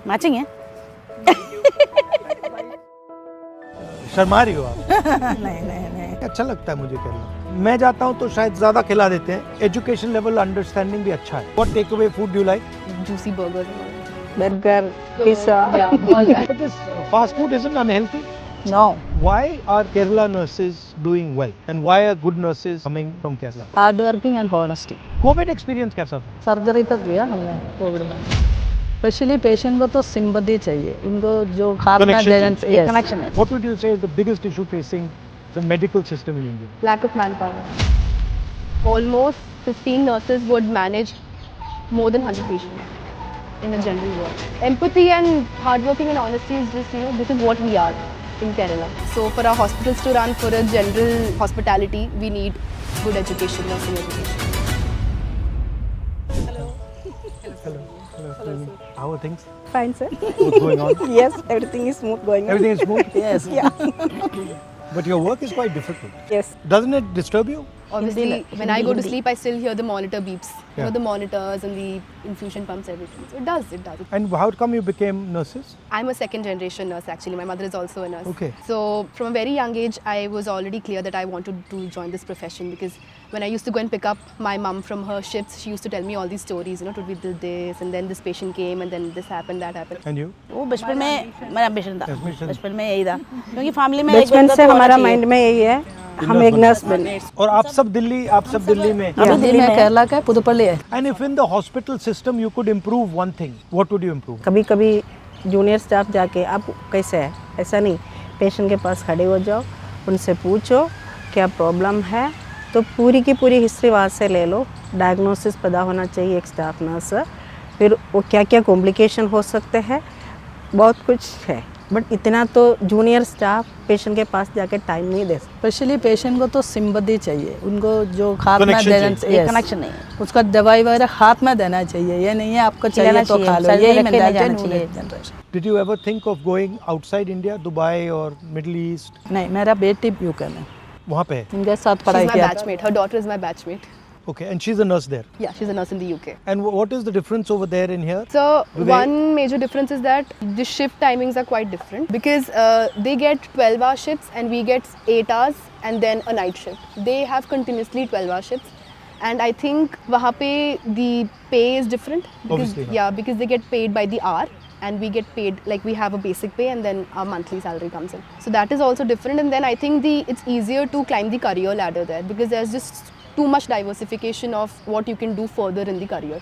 Matching है। शर्मा रही हो आप? नहीं नहीं नहीं। अच्छा लगता है मुझे केरला। मैं जाता हूँ तो शायद ज्यादा खिला देते हैं। एजुकेशन लेवल अंडरस्टैंडिंग भी अच्छा है। What take away food do like? Juicy burgers. Burger, pizza. But this fast food isn't unhealthy. No. Why are Kerala nurses doing well? And why are good nurses coming from Kerala? Hard working and honesty. Covid experience कैसा था? Surgery तक किया हमने Covid में। Specially patient को तो sympathy चाहिए, उनको जो हाथ में कनेक्शन है। What would you say is the biggest issue facing the medical system in India? Lack of manpower. Almost 15 nurses would manage more than 100 patients in a general ward. Empathy and hardworking and honesty is just, this is what we are in Kerala. So for our hospitals to run for a general hospitality, we need good education, nursing education. Hello. How are things? Fine, sir. What's going on? Yes, everything is smooth going on. Everything is smooth? Yes. Yeah. But your work is quite difficult. Yes. Doesn't it disturb you? Obviously, when I go to sleep, I still hear the monitor beeps. Yeah. The monitors and the infusion pumps, everything. So it does. And how come you became nurses? I'm a second generation nurse actually. My mother is also a nurse. Okay. So from a very young age, I was already clear that I wanted to join this profession because when I used to go and pick up my mum from her shifts, she used to tell me all these stories, we did this and then this patient came and then this happened, that happened. And you? वो बचपन में मेरा ambition था। Ambition. बचपन में यही था, क्योंकि फैमिली में बचपन से हमारा माइंड में यही है, हम एक नर्स बने। और आप सब दिल्ली में? अभी दिल्ली में केरला का पुदुपल्ली है। And if in the hospital system you could improve one thing, what would you improve? कभी कभी जूनियर स्टाफ जाके आप कैसे है, ऐसा नहीं, पेशेंट के पास खड़े हो जाओ, उनसे पूछो क्या प्रॉब्लम है, तो पूरी की पूरी हिस्ट्री वहाँ से ले लो। डायग्नोसिस पता होना चाहिए एक स्टाफ नर्स, फिर वो क्या क्या कॉम्प्लिकेशन हो सकते हैं, बहुत कुछ है। बट इतना तो जूनियर स्टाफ पेशेंट के पास जाके टाइम नहीं दे सकते। स्पेशली पेशेंट को तो सिंपैथी चाहिए, उनको जो हाथ में कनेक्शन नहीं है, उसका दवाई वगैरह हाथ में देना चाहिए। ये नहीं है आपको चाहिए तो खा लो, यही मेंटालिटी है। Did you ever think of going outside India, Dubai or Middle East? नहीं, मेरा बेटी यूके में वहाँ पे है? इनके साथ She's पढ़ाई my किया। batchmate. Her daughter is my batchmate. Okay, and she's a nurse there. Yeah, she's a nurse in the UK. And what is the difference over there and here? So Do they- one major difference is that the shift timings are quite different because they get 12-hour shifts and we get 8 hours and then a night shift. They have continuously 12-hour shifts, and I think वहाँ पे the pay is different because Obviously, yeah. because they get paid by the hour and we get paid like we have a basic pay and then our monthly salary comes in. So that is also different, and then I think it's easier to climb the career ladder there because there's just too much diversification of what you can do further in the career.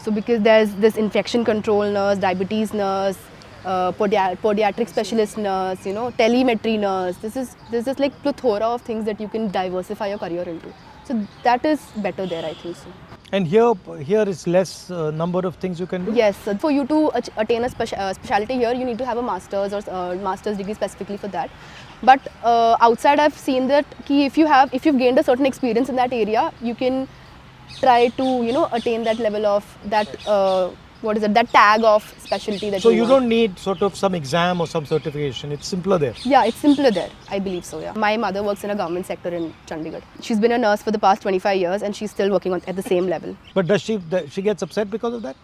So because there's this infection control nurse, diabetes nurse, podiatric specialist nurse, telemetry nurse. This is like plethora of things that you can diversify your career into. So that is better there, I think so. And here is less number of things you can do? Yes, so for you to attain a specialty here, you need to have a master's or master's degree specifically for that. But outside, I've seen that if you've gained a certain experience in that area, you can try to attain that level of that that tag of specialty that. So you want. don't need sort of some exam or some certification. It's simpler there. Yeah, it's simpler there. I believe so. Yeah. My mother works in a government sector in Chandigarh. She's been a nurse for the past 25 years, and she's still working at the same level. But does she gets upset because of that?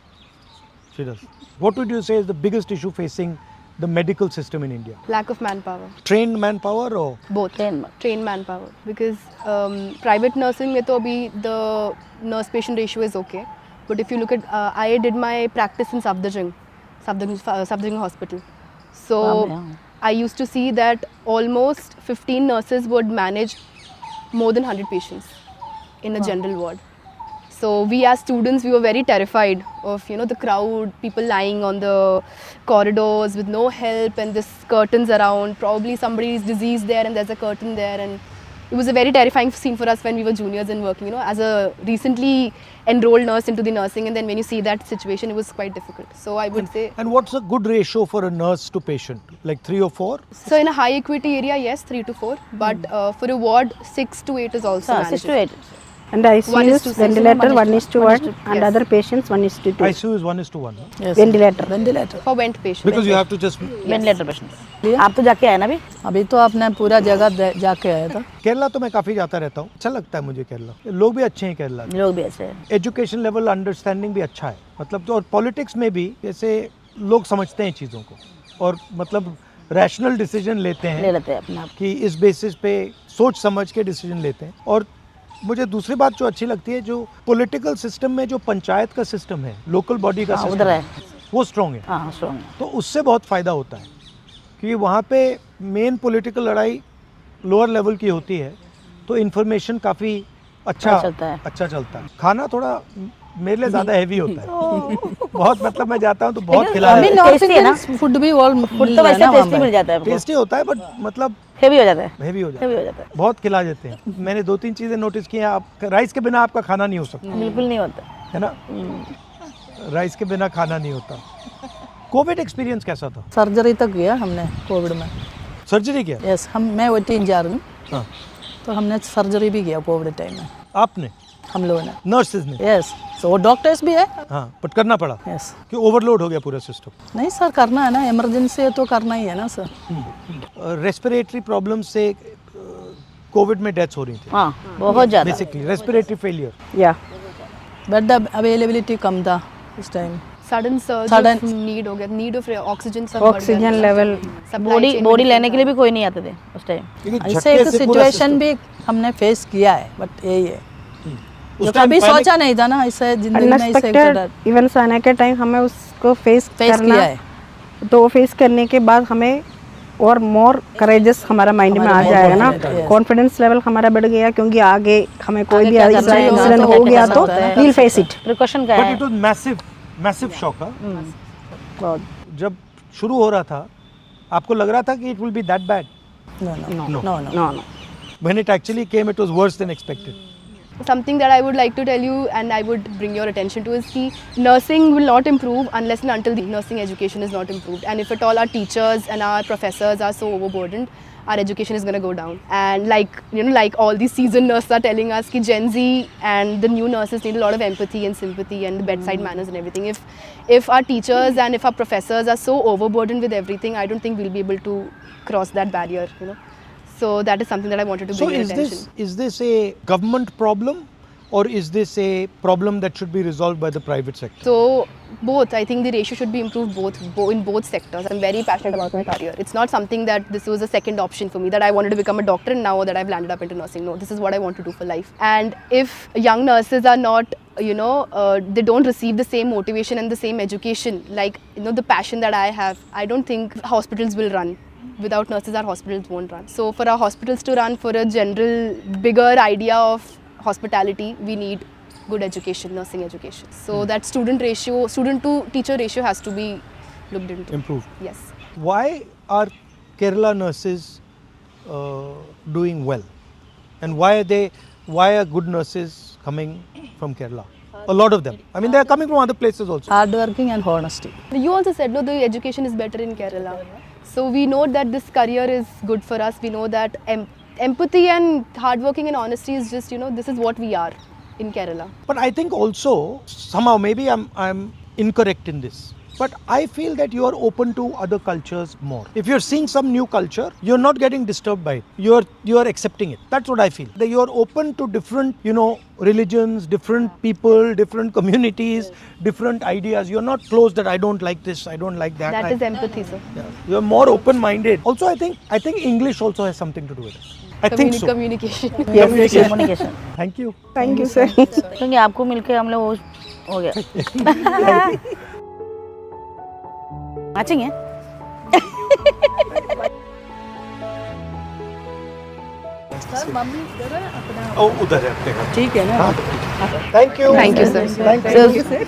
She does. What would you say is the biggest issue facing the medical system in India? Lack of manpower. Trained manpower or? Both. Trained manpower. Because private nursing mein to abhi the nurse-patient ratio is okay. But if you look at, I did my practice in Safdarjung Hospital. So I used to see that almost 15 nurses would manage more than 100 patients in a general ward. So we as students, we were very terrified of the crowd, people lying on the corridors with no help and this curtains around. Probably somebody is diseased there and there's a curtain there, and it was a very terrifying scene for us when we were juniors and working, as a recently enrolled nurse into the nursing, and then when you see that situation, it was quite difficult. So I would say. And what's a good ratio for a nurse to patient? Like 3 or 4? So in a high acuity area, yes, 3 to 4. But for a ward, 6 to 8 is also manageable. 6 to 8. And ICU ventilator 1:1 and other patients 1:2. ICU is 1:1. No? Yes. Ventilator. For vent patients. Because you have to just. Ventilator patient. आप तो जाके आए ना अभी तो आपने पूरा जगह जाके आया था। केरला तो मैं काफ़ी जाता रहता हूँ, अच्छा लगता है मुझे केरला। लोग भी अच्छे हैं केरला। लोग भी अच्छे हैं। एजुकेशन लेवल अंडरस्टैंडिंग भी अच्छा है, मतलब तो और पॉलिटिक्स में भी जैसे लोग समझते हैं चीज़ों को और मतलब रैशनल डिसीजन लेते ले हैं लेते हैं अपने आप। कि इस बेसिस पे सोच समझ के डिसीजन लेते हैं। और मुझे दूसरी बात जो अच्छी लगती है, जो पॉलिटिकल सिस्टम में जो पंचायत का सिस्टम है, लोकल बॉडी का हाँ, सिस्टम उधर है। वो स्ट्रॉन्ग है। हाँ स्ट्रॉन्ग है। तो उससे बहुत फ़ायदा होता है क्योंकि वहाँ पे मेन पॉलिटिकल लड़ाई लोअर लेवल की होती है, तो इन्फॉर्मेशन काफ़ी अच्छा चलता है। खाना थोड़ा मेरे लिए ज़्यादा हैवी होता है। बहुत मतलब मैं जाता हूँ तो बहुत खिलाया अभी नॉर्थ इंडियन फूड भी ऑल फूड तो वैसे टेस्टी मिल जाता है आपको। टेस्टी होता है बट मतलब हेवी हो जाता है। हैवी हो हेवी हो जाता जाता है। है, बहुत खिला देते हैं। मैंने 2-3 चीज़ें नोटिस की हैं। आप राइस के बिना आपका खाना नहीं हो सकता, बिल्कुल नहीं होता। है ना? राइस के बिना खाना नहीं होता। कोविड एक्सपीरियंस कैसा था? सर्जरी तक किया हमने कोविड में। सर्जरी किया? यस, मैं OT इंचार्ज हूँ, हाँ। तो हमने सर्जरी भी किया कोविड टाइम में, आपने? हम लोगों ने। नर्सेज ने? यस, सो डॉक्टर्स भी है। हाँ, बट करना पड़ा यस। कि ओवरलोड हो गया पूरा सिस्टम। नहीं सर, करना है ना, इमरजेंसी है तो करना ही है ना सर। रेस्पिरेटरी प्रॉब्लम से कोविड में डेथ्स हो रही थी हाँ बहुत ज़्यादा। Basically, respiratory failure. या बेड अवेलेबिलिटी कम था उस time. Sudden surge Sudden- need हो गया, नीड ऑफ ऑक्सीजन सब बढ़ ऑक्सीजन गया। Level Supply body chain body में लेने के लिए भी कोई नहीं आते थे उस टाइम। ऐसे एक सिचुएशन भी हमने फेस किया है, बट यही है जो कभी सोचा नहीं था ना, इससे जिंदगी में इसे अनएक्सपेक्टेड इवेंट्स आने के टाइम हमें उसको फेस फेस करना किया है। तो वो फेस करने के बाद हमें और मोर करेजस हमारा माइंड में आ हमारे जाएगा ना, confident, yes. कॉन्फिडेंस लेवल हमारा बढ़ गया क्योंकि आगे हमें कोई आगे भी क्या करना है, इंसिडेंट तो हो क्या गया कर तो सकते हैं। We'll face it. प्रिकॉशन क्या बट है? It was massive shock. बहुत जब शुरू हो रहा था आपको लग रहा था कि it will be that bad? No. No no when it actually came it was worse than expected. Something that I would like to tell you and I would bring your attention to is that nursing will not improve unless and until the nursing education is not improved. And if at all our teachers and our professors are so overburdened, our education is going to go down. And like all these seasoned nurses are telling us that Gen Z and the new nurses need a lot of empathy and sympathy and the bedside manners and everything. If our teachers and if our professors are so overburdened with everything, I don't think we'll be able to cross that barrier, So that is something that I wanted to So bring your attention. is this a government problem or is this a problem that should be resolved by the private sector? So both, I think the ratio should be improved in both sectors. I'm very passionate about my career. It's not something that this was a second option for me, that I wanted to become a doctor and now that I've landed up into nursing. No, this is what I want to do for life. And if young nurses are not, they don't receive the same motivation and the same education, like, the passion that I have, I don't think hospitals will run. Without nurses, our hospitals won't run. So for our hospitals to run, for a general, bigger idea of hospitality, we need good education, nursing education. So that student to teacher ratio has to be looked into. Improved. Yes. Why are Kerala nurses doing well? And why are good nurses coming from Kerala? A lot of them. I mean, they are coming from other places also. Hardworking and honesty. You also said, no, the education is better in Kerala. So we know that this career is good for us. We know that empathy and hardworking and honesty is just, this is what we are in Kerala. But I think also, somehow, maybe I'm incorrect in this, but I feel that you are open to other cultures more. If you're seeing some new culture, you're not getting disturbed by it. You are accepting it. That's what I feel. That you are open to different, religions, different people, different communities, different ideas. You're not closed that I don't like this, I don't like that. That is empathy, sir. Yeah. You're more open-minded. Also, I think English also has something to do with it. I think so. Communication. Communication. Thank you. Thank you sir. क्योंकि आपको मिलके हम लोग हो गया। Matching है। Oh, उधर है अपने घर। ठीक है ना? Thank you. Thank you, sir. Thank you.